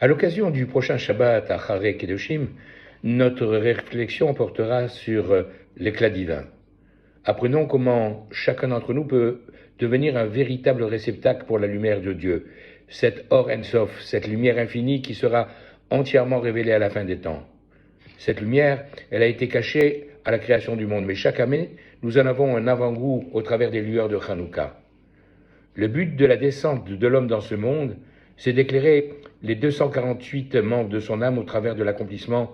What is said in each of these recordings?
À l'occasion du prochain Shabbat Acharei Kedoshim, notre réflexion portera sur l'éclat divin. Apprenons comment chacun d'entre nous peut devenir un véritable réceptacle pour la lumière de Dieu, cette Or En Sof, cette lumière infinie qui sera entièrement révélée à la fin des temps. Cette lumière, elle a été cachée à la création du monde, mais chaque année, nous en avons un avant-goût au travers des lueurs de Hanouka. Le but de la descente de l'homme dans ce monde, c'est d'éclairer les 248 membres de son âme au travers de l'accomplissement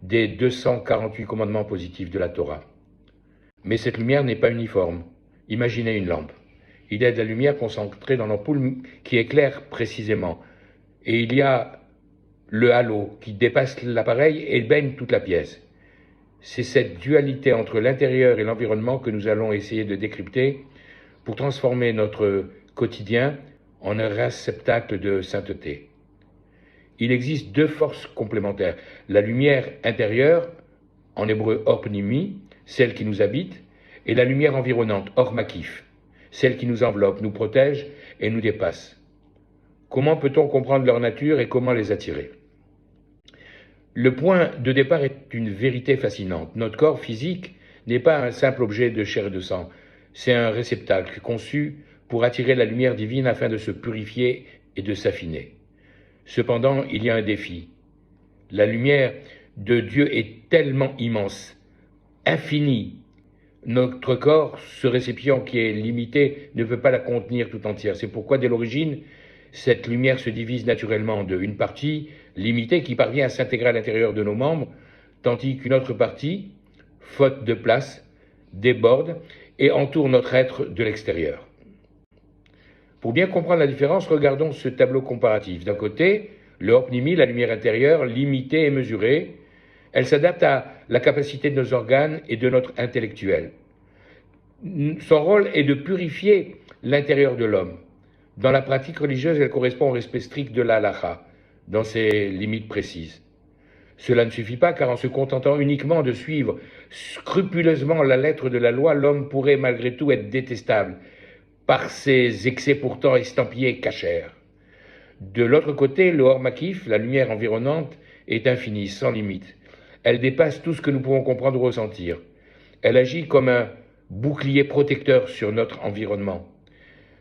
des 248 commandements positifs de la Torah. Mais cette lumière n'est pas uniforme. Imaginez une lampe. Il y a de la lumière concentrée dans l'ampoule qui éclaire précisément. Et il y a le halo qui dépasse l'appareil et baigne toute la pièce. C'est cette dualité entre l'intérieur et l'environnement que nous allons essayer de décrypter pour transformer notre quotidien en un réceptacle de sainteté. Il existe deux forces complémentaires. La lumière intérieure, en hébreu Or Pnimi, celle qui nous habite, et la lumière environnante, Or Makif, celle qui nous enveloppe, nous protège et nous dépasse. Comment peut-on comprendre leur nature et comment les attirer ? Le point de départ est une vérité fascinante. Notre corps physique n'est pas un simple objet de chair et de sang. C'est un réceptacle conçu pour attirer la lumière divine afin de se purifier et de s'affiner. Cependant, il y a un défi. La lumière de Dieu est tellement immense, infinie. Notre corps, ce récipient qui est limité, ne peut pas la contenir tout entière. C'est pourquoi, dès l'origine, cette lumière se divise naturellement en deux. Une partie limitée qui parvient à s'intégrer à l'intérieur de nos membres, tandis qu'une autre partie, faute de place, déborde et entoure notre être de l'extérieur. Pour bien comprendre la différence, regardons ce tableau comparatif. D'un côté, le Or Pnimi, la lumière intérieure, limitée et mesurée, elle s'adapte à la capacité de nos organes et de notre intellectuel. Son rôle est de purifier l'intérieur de l'homme. Dans la pratique religieuse, elle correspond au respect strict de la halacha, dans ses limites précises. Cela ne suffit pas, car en se contentant uniquement de suivre scrupuleusement la lettre de la loi, l'homme pourrait malgré tout être détestable, par ses excès pourtant estampillés cachers. De l'autre côté, le Or Makif, la lumière environnante, est infinie, sans limite. Elle dépasse tout ce que nous pouvons comprendre ou ressentir. Elle agit comme un bouclier protecteur sur notre environnement.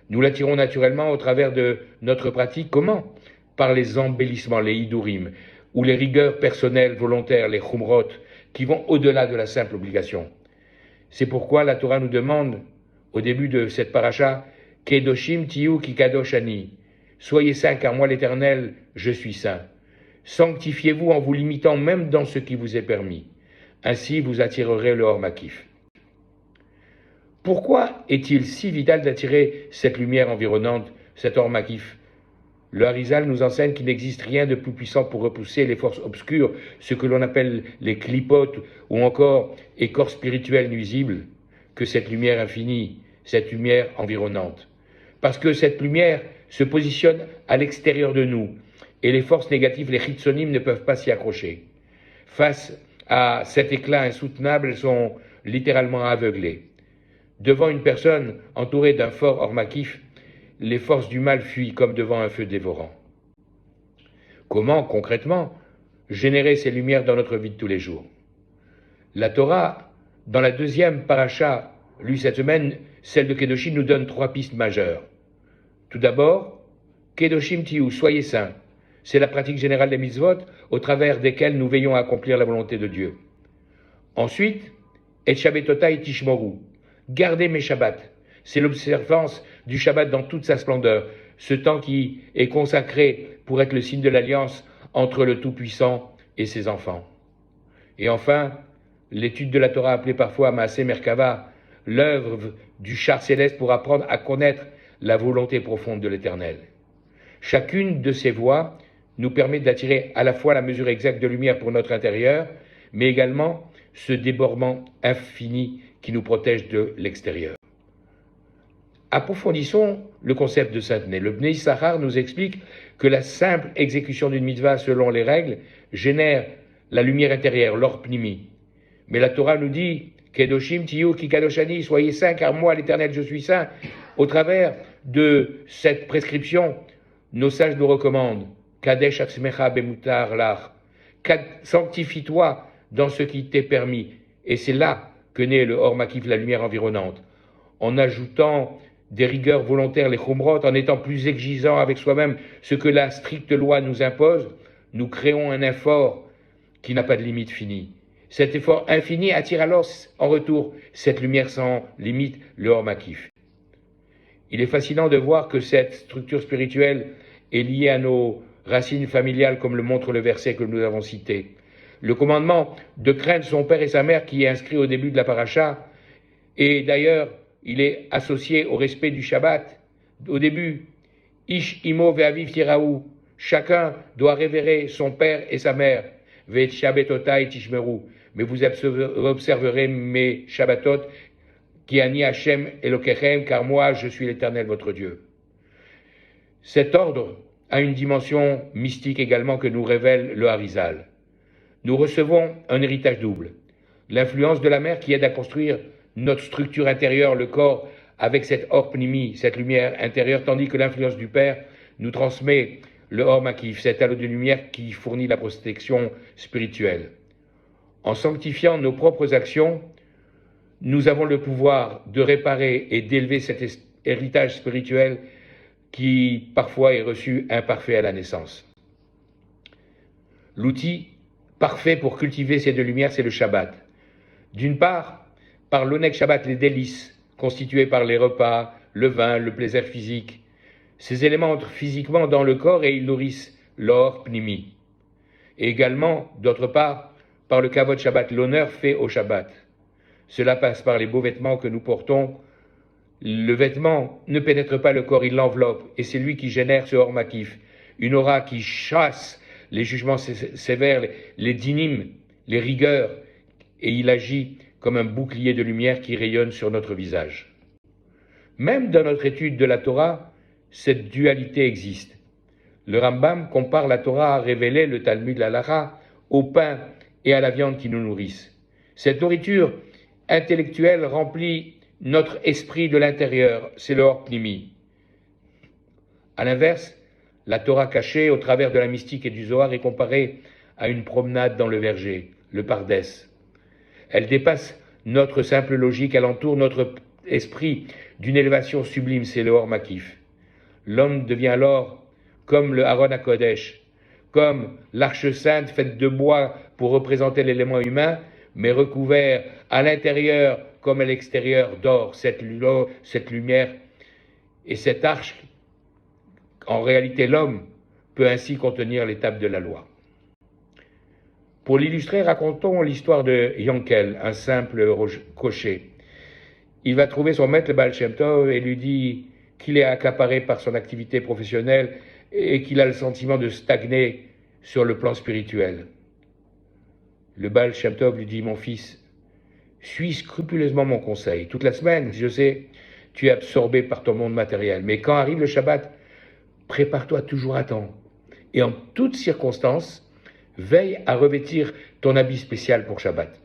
Nous l'attirons naturellement au travers de notre pratique. Comment ? Par les embellissements, les hidurim, ou les rigueurs personnelles volontaires, les chumrot, qui vont au-delà de la simple obligation. C'est pourquoi la Torah nous demande, au début de cette paracha, « Kedoshim tiyu ki kadosh ani » « Soyez saints, car moi l'Éternel, je suis saint. Sanctifiez-vous en vous limitant même dans ce qui vous est permis. Ainsi vous attirerez le Or Makif. » Pourquoi est-il si vital d'attirer cette lumière environnante, cet Or Makif ? Le Harizal nous enseigne qu'il n'existe rien de plus puissant pour repousser les forces obscures, ce que l'on appelle les clipotes ou encore écorces spirituelles nuisibles, que cette lumière infinie, cette lumière environnante. Parce que cette lumière se positionne à l'extérieur de nous, et les forces négatives, les chitsonim, ne peuvent pas s'y accrocher. Face à cet éclat insoutenable, elles sont littéralement aveuglées. Devant une personne entourée d'un fort Or Makif, les forces du mal fuient comme devant un feu dévorant. Comment, concrètement, générer ces lumières dans notre vie de tous les jours ? La Torah, dans la deuxième paracha lue cette semaine, celle de Kedoshim, nous donne trois pistes majeures. Tout d'abord, Kedoshim tiyu, soyez saints. C'est la pratique générale des mitzvot au travers desquelles nous veillons à accomplir la volonté de Dieu. Ensuite, Et Shabbatotai tishmoru, gardez mes Shabbats. C'est l'observance du Shabbat dans toute sa splendeur, ce temps qui est consacré pour être le signe de l'alliance entre le Tout-Puissant et ses enfants. Et enfin, l'étude de la Torah appelée parfois Maaseh Merkava, l'œuvre du char céleste pour apprendre à connaître la volonté profonde de l'Éternel. Chacune de ces voies nous permet d'attirer à la fois la mesure exacte de lumière pour notre intérieur, mais également ce débordement infini qui nous protège de l'extérieur. Approfondissons le concept de sainteté. Le Bnei Issachar nous explique que la simple exécution d'une mitzvah selon les règles génère la lumière intérieure, l'Or Pnimi. Mais la Torah nous dit « Kedoshim tiyu ki kadoshani » soyez saints car moi l'Éternel je suis saint. Au travers de cette prescription, nos sages nous recommandent Kadesh atzmecha bemutar lach. Sanctifie-toi dans ce qui t'est permis. Et c'est là que naît le Or Makif, la lumière environnante. En ajoutant des rigueurs volontaires, les chumrot, en étant plus exigeants avec soi-même, ce que la stricte loi nous impose, nous créons un effort qui n'a pas de limite finie. Cet effort infini attire alors en retour cette lumière sans limite, le Or Makif. Il est fascinant de voir que cette structure spirituelle est liée à nos racines familiales, comme le montre le verset que nous avons cité. Le commandement de craindre son père et sa mère, qui est inscrit au début de la paracha, et d'ailleurs, il est associé au respect du Shabbat. Au début, Ish imo ve'aviv tiraou, chacun doit révérer son père et sa mère. Ve'et shabbatotai tishmeru, mais vous observerez mes Shabbatot, qui ani Hashem Elokechem, car moi je suis l'Éternel votre Dieu. Cet ordre a une dimension mystique également que nous révèle le Harizal. Nous recevons un héritage double. L'influence de la mère qui aide à construire notre structure intérieure, le corps, avec cette Or Pnimi, cette lumière intérieure, tandis que l'influence du Père nous transmet le Or Makif, cet halo de lumière qui fournit la protection spirituelle. En sanctifiant nos propres actions, nous avons le pouvoir de réparer et d'élever cet héritage spirituel qui parfois est reçu imparfait à la naissance. L'outil parfait pour cultiver ces deux lumières, c'est le Shabbat. D'une part, par l'Oneg Shabbat, les délices, constitués par les repas, le vin, le plaisir physique. Ces éléments entrent physiquement dans le corps et ils nourrissent l'or pnimi. Et également, d'autre part, par le Kavod Shabbat, l'honneur fait au Shabbat. Cela passe par les beaux vêtements que nous portons. Le vêtement ne pénètre pas le corps, il l'enveloppe, et c'est lui qui génère ce Or Makif, une aura qui chasse les jugements sévères, les dinim, les rigueurs, et il agit comme un bouclier de lumière qui rayonne sur notre visage. Même dans notre étude de la Torah, cette dualité existe. Le Rambam compare la Torah à révéler le Talmud, la Halacha, au pain et à la viande qui nous nourrissent. Cette nourriture intellectuelle remplit notre esprit de l'intérieur, c'est le Or Pnimi. À l'inverse, la Torah cachée au travers de la mystique et du Zohar est comparée à une promenade dans le verger, le Pardès. Elle dépasse notre simple logique, elle entoure notre esprit d'une élévation sublime, c'est le Or Makif. L'homme devient alors comme le Aaron HaKodesh, comme l'arche sainte faite de bois pour représenter l'élément humain, mais recouvert à l'intérieur comme à l'extérieur d'or, cette lumière et cette arche. En réalité, l'homme peut ainsi contenir l'étape de la loi. Pour l'illustrer, racontons l'histoire de Yankel, un simple cocher. Il va trouver son maître, le Baal Shem Tov, et lui dit qu'il est accaparé par son activité professionnelle et qu'il a le sentiment de stagner sur le plan spirituel. Le Baal Shem Tov lui dit « Mon fils, suis scrupuleusement mon conseil. Toute la semaine, je sais, tu es absorbé par ton monde matériel. Mais quand arrive le Shabbat, prépare-toi toujours à temps. Et en toutes circonstances, veille à revêtir ton habit spécial pour Shabbat. »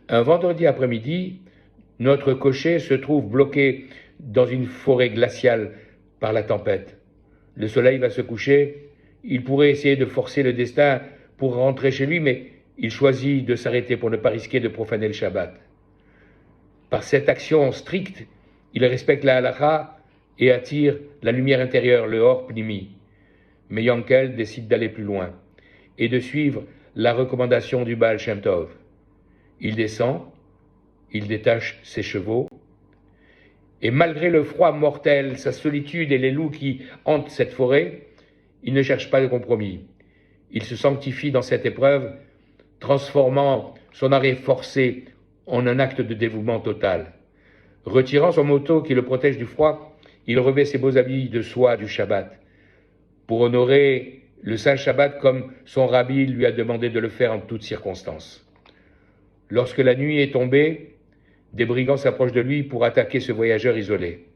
Un vendredi après-midi, notre cocher se trouve bloqué dans une forêt glaciale par la tempête. Le soleil va se coucher. Il pourrait essayer de forcer le destin pour rentrer chez lui, mais il choisit de s'arrêter pour ne pas risquer de profaner le Shabbat. Par cette action stricte, il respecte la halakha et attire la lumière intérieure, le Or Pnimi. Mais Yankel décide d'aller plus loin et de suivre la recommandation du Baal Shem Tov. Il descend, il détache ses chevaux, et malgré le froid mortel, sa solitude et les loups qui hantent cette forêt, il ne cherche pas de compromis. Il se sanctifie dans cette épreuve, transformant son arrêt forcé en un acte de dévouement total. Retirant son manteau qui le protège du froid, il revêt ses beaux habits de soie du Shabbat, pour honorer le saint Shabbat comme son rabbi lui a demandé de le faire en toutes circonstances. Lorsque la nuit est tombée, des brigands s'approchent de lui pour attaquer ce voyageur isolé.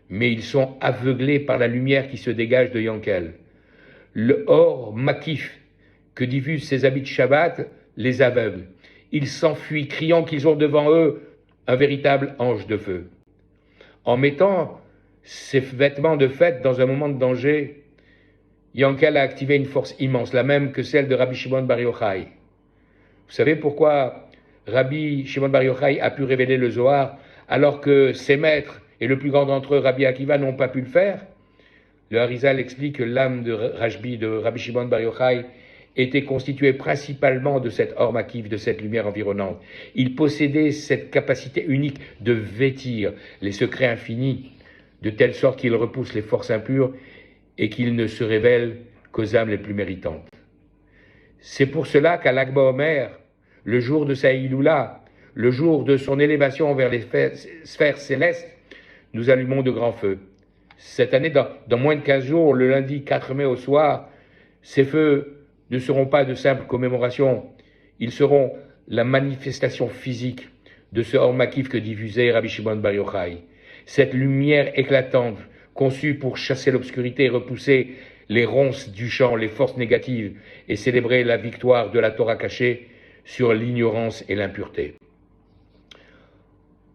Mais ils sont aveuglés par la lumière qui se dégage de Yankel. Le Or Makif que diffusent ses habits de Shabbat les aveugle. Ils s'enfuient, criant qu'ils ont devant eux un véritable ange de feu. En mettant ses vêtements de fête dans un moment de danger, Yankel a activé une force immense, la même que celle de Rabbi Shimon Bar Yochai. Vous savez pourquoi Rabbi Shimon Bar Yochai a pu révéler le Zohar alors que ses maîtres et le plus grand d'entre eux, Rabbi Akiva, n'ont pas pu le faire? Le Harizal explique que l'âme de Rabbi Shimon Bar Yochai, était constituée principalement de cet or makiv, de cette lumière environnante. Il possédait cette capacité unique de vêtir les secrets infinis, de telle sorte qu'il repousse les forces impures et qu'il ne se révèle qu'aux âmes les plus méritantes. C'est pour cela qu'à l'Akba Omer, le jour de sa Iloula, le jour de son élévation vers les sphères célestes, nous allumons de grands feux. Cette année, dans moins de 15 jours, le lundi 4 mai au soir, ces feux ne seront pas de simples commémorations, ils seront la manifestation physique de ce or makif que diffusait Rabbi Shimon Bar Yochai. Cette lumière éclatante, conçue pour chasser l'obscurité et repousser les ronces du champ, les forces négatives, et célébrer la victoire de la Torah cachée sur l'ignorance et l'impureté.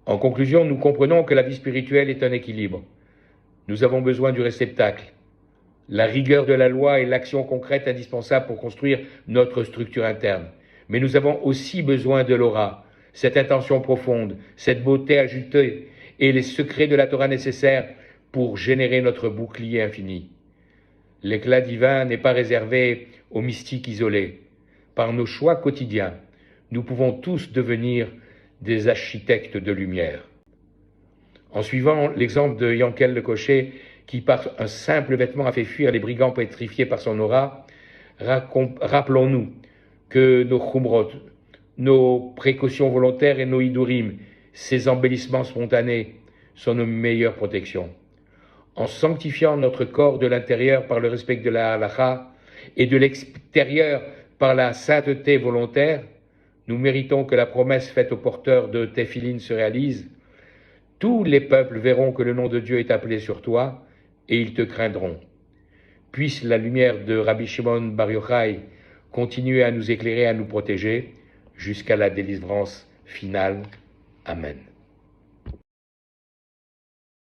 En conclusion, nous comprenons que la vie spirituelle est un équilibre. Nous avons besoin du réceptacle. La rigueur de la loi est l'action concrète indispensable pour construire notre structure interne. Mais nous avons aussi besoin de l'aura, cette intention profonde, cette beauté ajoutée et les secrets de la Torah nécessaires pour générer notre bouclier infini. L'éclat divin n'est pas réservé aux mystiques isolés. Par nos choix quotidiens, nous pouvons tous devenir des architectes de lumière. En suivant l'exemple de Yankel le cocher, qui par un simple vêtement a fait fuir les brigands pétrifiés par son aura, rappelons-nous que nos chumrot, nos précautions volontaires et nos hidurim, ces embellissements spontanés, sont nos meilleures protections. En sanctifiant notre corps de l'intérieur par le respect de la halacha et de l'extérieur par la sainteté volontaire, nous méritons que la promesse faite aux porteurs de Téphilin se réalise. Tous les peuples verront que le nom de Dieu est appelé sur toi, et ils te craindront. Puisse la lumière de Rabbi Shimon Bar Yochai continuer à nous éclairer, à nous protéger, jusqu'à la délivrance finale. Amen.